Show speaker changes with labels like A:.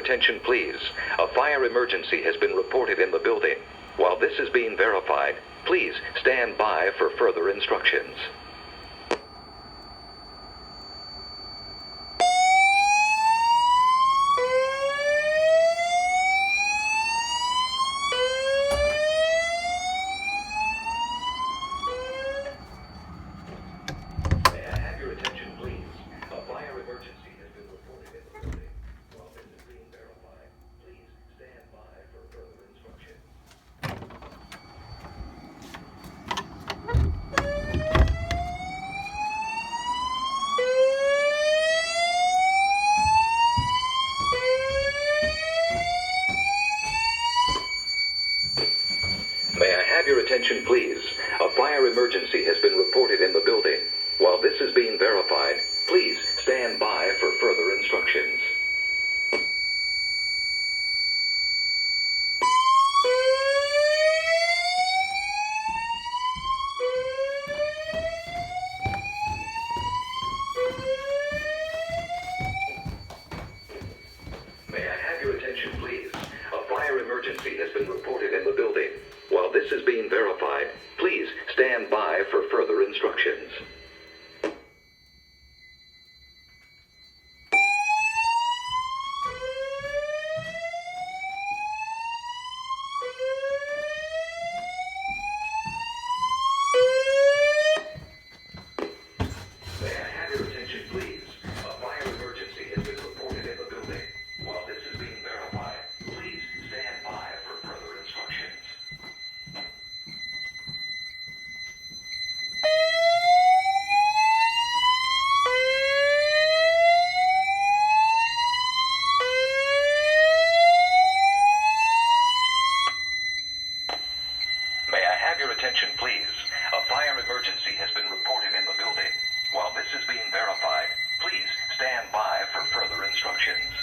A: attention, please? A fire emergency has been reported in the building. While this is being verified, please stand by for further instructions. May I have your attention, please? A fire emergency has been reported in the building. While this is being verified, please stand by for further instructions. May I have your attention, please? A fire emergency has been reported in the building. While this is being verified, please stand by for further instructions. May I have your attention, please? A fire emergency has been reported in the building. While this is being verified, please stand by for further instructions. May I have your attention, please? A fire emergency has been reported in the building. While this is being verified, please stand by for further instructions. May I have your attention, please? A fire emergency has been reported in the building. While this is being verified, please stand by for further instructions.